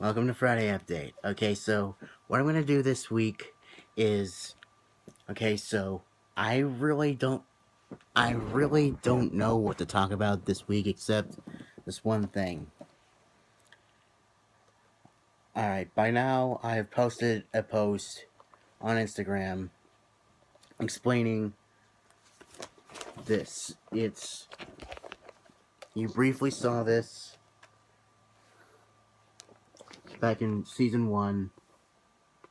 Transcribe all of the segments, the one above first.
Welcome to Friday Update. Okay, so what I'm gonna do this week is I really don't know what to talk about this week except this one thing. Alright, by now I've posted a post on Instagram explaining this. You briefly saw this back in season 1.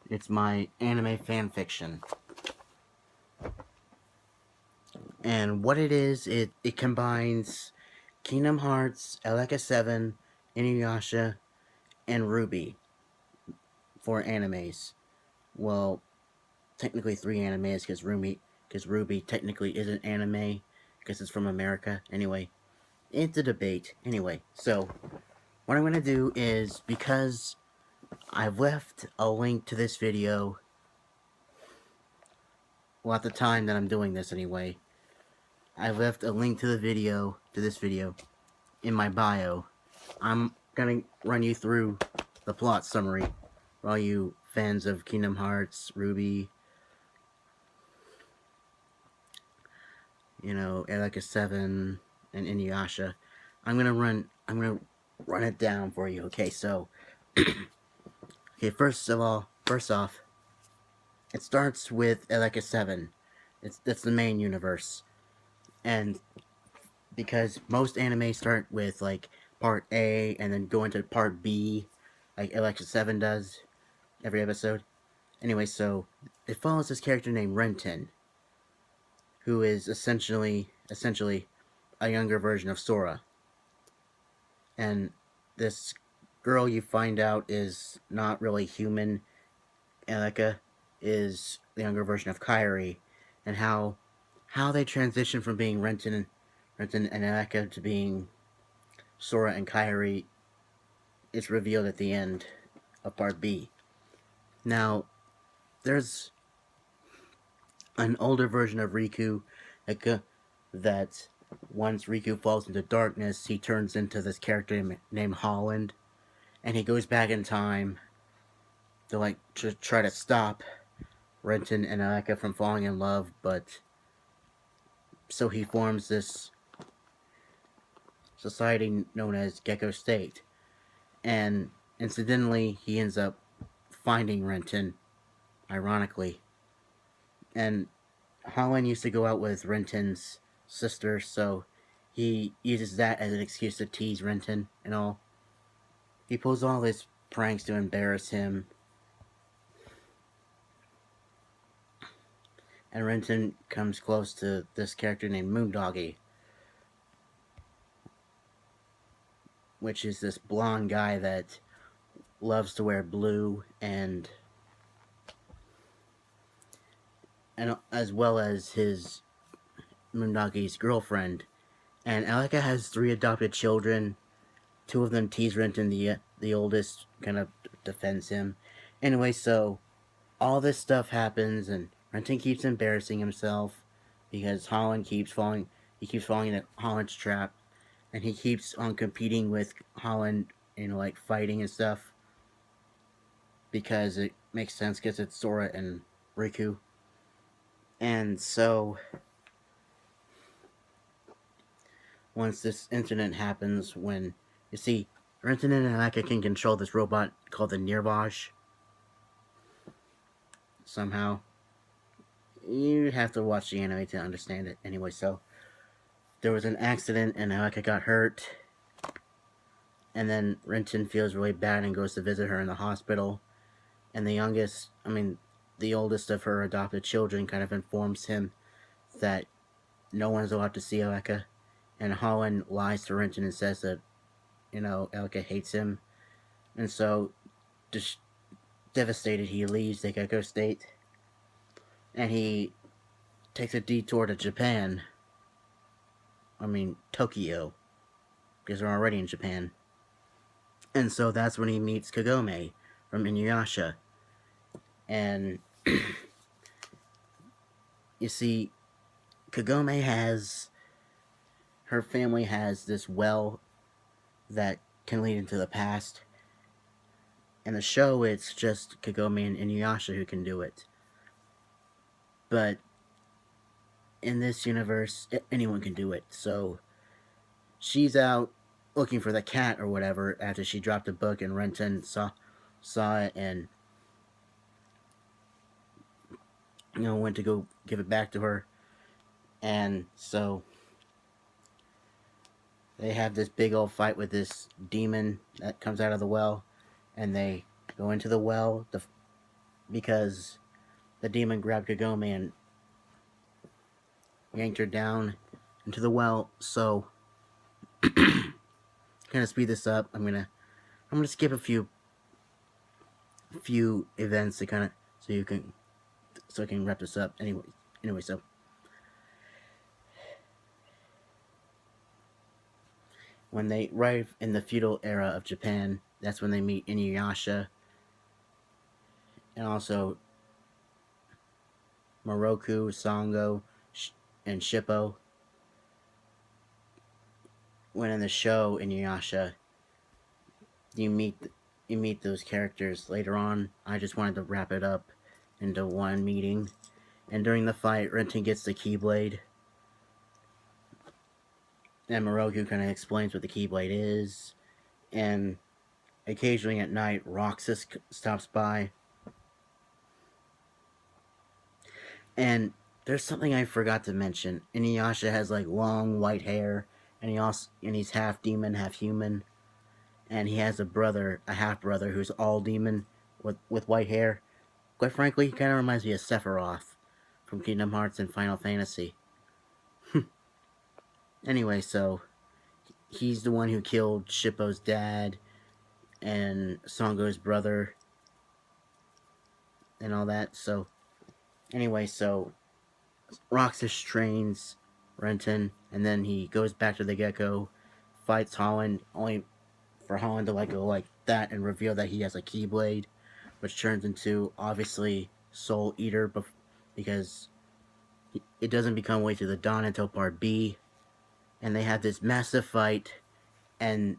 It's my anime fanfiction. And what it is, it combines Kingdom Hearts, Eleka 7, Inuyasha, and RWBY for animes. Well, technically 3 animes because RWBY technically isn't anime because it's from America. Anyway, it's a debate. Anyway, so what I'm gonna do is, because I've left a link to this video, well, at the time that I'm doing this anyway, I've left a link to this video in my bio. I'm gonna run you through the plot summary for all you fans of Kingdom Hearts, RWBY, Eleka 7, and Inuyasha. I'm gonna run it down for you. Okay, so okay, first off, it starts with Eleka 7. That's the main universe. And because most anime start with like part A and then go into part B, like Eleka 7 does every episode. Anyway, so it follows this character named Renton, who is essentially a younger version of Sora. And this girl, you find out, is not really human. Eleka is the younger version of Kairi, and how they transition from being Renton and Eleka to being Sora and Kairi is revealed at the end of part B. Now, there's an older version of Riku that once Riku falls into darkness, he turns into this character named Holland, and he goes back in time to try to stop Renton and Eleka from falling in love, but so he forms this society known as Gecko State, and incidentally, he ends up finding Renton, ironically, and Holland used to go out with Renton's sister, so he uses that as an excuse to tease Renton and all. He pulls all his pranks to embarrass him, and Renton comes close to this character named Moondoggy, which is this blonde guy that loves to wear blue, and as well as his Moondoggy's girlfriend. And Eleka has 3 adopted children. 2 of them tease Renton, the oldest kind of defends him. Anyway, so all this stuff happens, and Renton keeps embarrassing himself because Holland keeps falling. He keeps falling into Holland's trap, and he keeps on competing with Holland, like fighting and stuff, because it makes sense because it's Sora and Riku. And so once this incident happens, when you see Renton and Eleka can control this robot called the Nirvaj somehow. You have to watch the anime to understand it. Anyway, so there was an accident and Eleka got hurt, and then Renton feels really bad and goes to visit her in the hospital, and the oldest of her adopted children kind of informs him that no one's allowed to see Eleka, and Holland lies to Renton and says that, Eleka hates him, and so, just devastated, he leaves the Gecko State, and he takes a detour to Japan. Tokyo, because they're already in Japan. And so that's when he meets Kagome from Inuyasha. And you see, her family has this well that can lead into the past. In the show, it's just Kagome and Inuyasha who can do it. But in this universe, anyone can do it. So she's out looking for the cat or whatever after she dropped a book and Renton saw it and went to go give it back to her. And so they have this big old fight with this demon that comes out of the well, and they go into the well because the demon grabbed Kagome and yanked her down into the well. So kind of speed this up. I'm gonna skip a few events to kind of so I can wrap this up. Anyway, so when they arrive in the feudal era of Japan, that's when they meet Inuyasha and also Moroku, Sango, and Shippo. When in the show Inuyasha, you meet those characters later on. I just wanted to wrap it up into one meeting. And during the fight, Renton gets the Keyblade. And Moroku kind of explains what the Keyblade is. And occasionally at night, Roxas stops by. And there's something I forgot to mention. Inuyasha has like long white hair, and he's half demon, half human. And he has a half brother who's all demon with white hair. Quite frankly, he kind of reminds me of Sephiroth from Kingdom Hearts and Final Fantasy. Anyway, so he's the one who killed Shippo's dad and Sango's brother and all that. So anyway, so Roxas trains Renton, and then he goes back to the Gecko, fights Holland, only for Holland to go like that and reveal that he has a Keyblade, which turns into, obviously, Soul Eater, because it doesn't become way to the dawn until part B. And they have this massive fight, and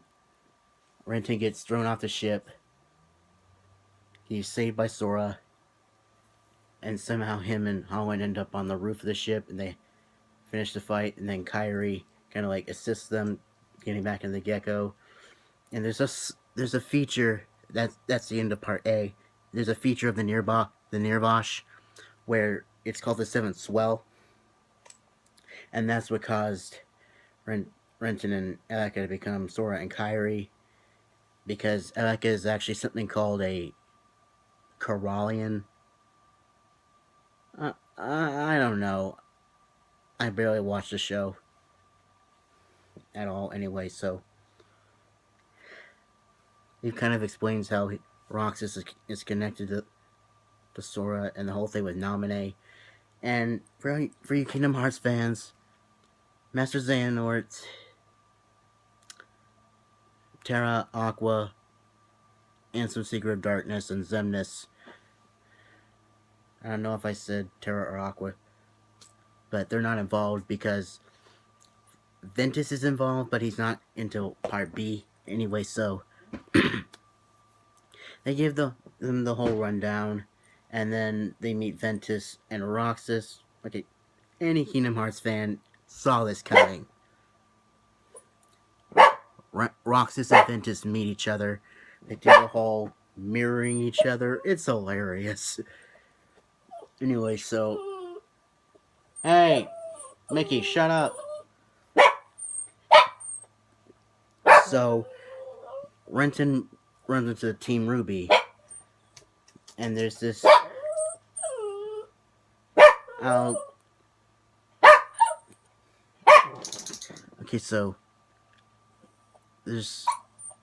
Renton gets thrown off the ship. He's saved by Sora, and somehow him and Holland end up on the roof of the ship, and they finish the fight, and then Kairi kind of assists them getting back in the Gecko. And there's a feature that's the end of part A. There's a feature of the Nirvash, where it's called the Seventh Swell, and that's what caused Renton and Eleka to become Sora and Kairi, because Eleka is actually something called a Corallian. I don't know. I barely watched the show at all anyway, so it kind of explains how Roxas is connected to Sora and the whole thing with Naminé. And for you Kingdom Hearts fans, Master Xehanort, Terra, Aqua, and some Secret of Darkness, and Xemnas. I don't know if I said Terra or Aqua, but they're not involved because Ventus is involved, but he's not until part B anyway, so they give them the whole rundown, and then they meet Ventus and Roxas. Okay, any Kingdom Hearts fan saw this coming. Roxas and Ventus meet each other. They do the whole mirroring each other. It's hilarious. Anyway, so... Hey! Mickey, shut up! So, Renton runs into Team Ruby. And there's this... Okay, so... There's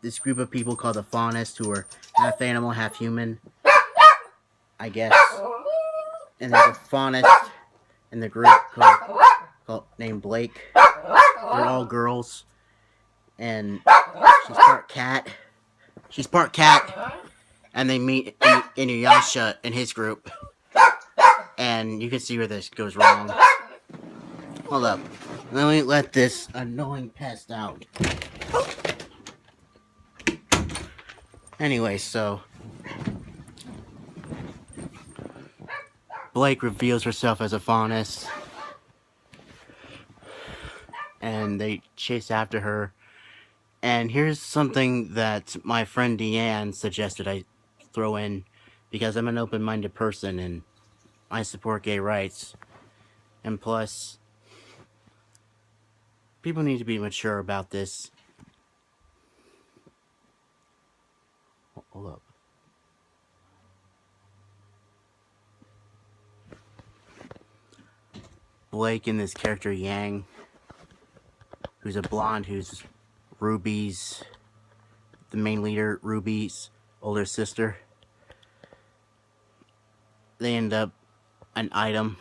this group of people called the Faunists who are half animal, half human, I guess. And there's a Faunist in the group named Blake. They're all girls. And she's part cat. And they meet Inuyasha in his group. And you can see where this goes wrong. Hold up. Let me let this annoying pest out. Anyway, so Blake reveals herself as a faunus, and they chase after her. And here's something that my friend Deanne suggested I throw in, because I'm an open-minded person and I support gay rights. And plus, people need to be mature about this. Hold up. Blake and this character Yang, who's a blonde, who's Ruby's, the main leader, Ruby's older sister. They end up an item.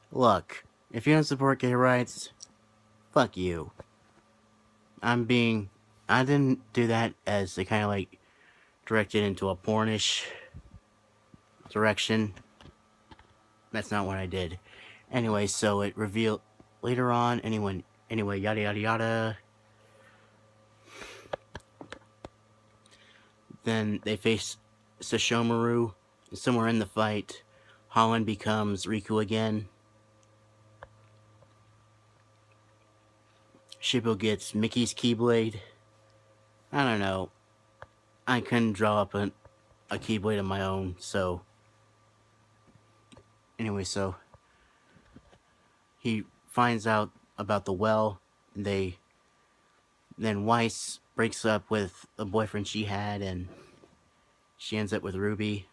Look, if you don't support gay rights, fuck you. I didn't do that as they kind of like directed into a pornish direction. That's not what I did. Anyway, so it revealed later on, anyway, yada yada yada. Then they face Sesshomaru. Somewhere in the fight, Holland becomes Riku again. Shippo gets Mickey's Keyblade. I don't know. I couldn't draw up a Keyblade of my own, so... Anyway, so... He finds out about the well. Then Weiss breaks up with a boyfriend she had, and she ends up with Ruby.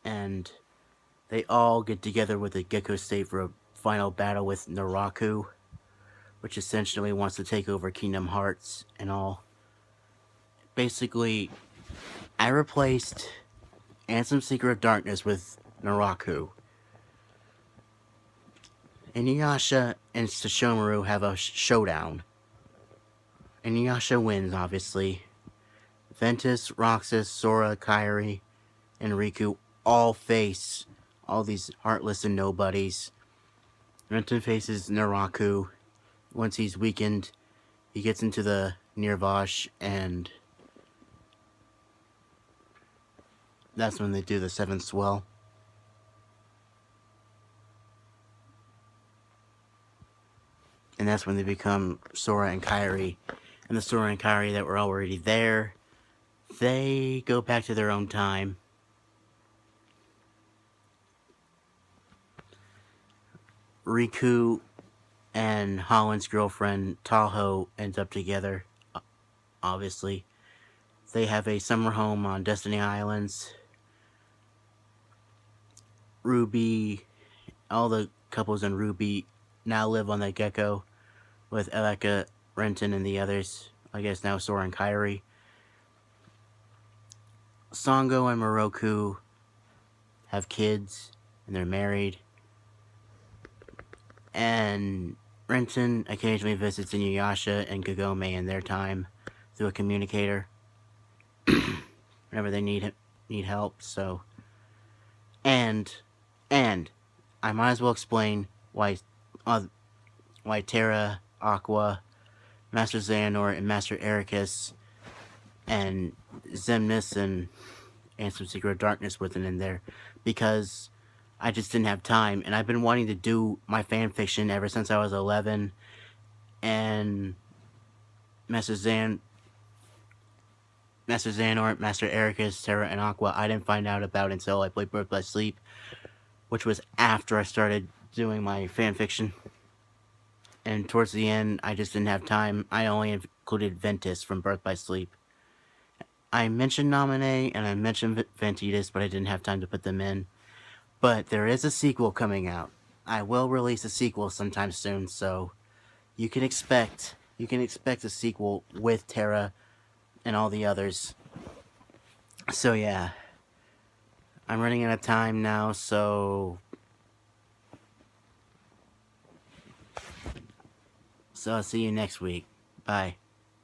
And they all get together with the Gecko State for a final battle with Naraku, which essentially wants to take over Kingdom Hearts and all. Basically, I replaced Ansem Secret of Darkness with Naraku. Inuyasha and Sesshomaru have a showdown. Inuyasha wins, obviously. Ventus, Roxas, Sora, Kairi, and Riku all face all these heartless and nobodies. Renton faces Naraku. Once he's weakened, he gets into the Nirvash, and that's when they do the Seventh Swell. And that's when they become Sora and Kairi. And the Sora and Kairi that were already there, they go back to their own time. Riku and Holland's girlfriend, Tahoe, ends up together, obviously. They have a summer home on Destiny Islands. Ruby, all the couples in Ruby now live on the Gecko with Eleka, Renton, and the others. I guess now Sora and Kairi. Sango and Moroku have kids, and they're married. And Renton occasionally visits Inuyasha and Kagome in their time through a communicator whenever they need help. So, and I might as well explain why Terra, Aqua, Master Xehanort, and Master Ericus, and Xemnas and some Secret of Darkness wasn't in there, because I just didn't have time, and I've been wanting to do my fanfiction ever since I was 11, and Master Xehanort, Master Ericus, Terra, and Aqua, I didn't find out about until I played Birth by Sleep, which was after I started doing my fanfiction. And towards the end, I just didn't have time. I only included Ventus from Birth by Sleep. I mentioned Naminé and I mentioned Ventitus, but I didn't have time to put them in. But there is a sequel coming out. I will release a sequel sometime soon, so you can expect a sequel with Terra and all the others. So yeah, I'm running out of time now, so I'll see you next week. Bye.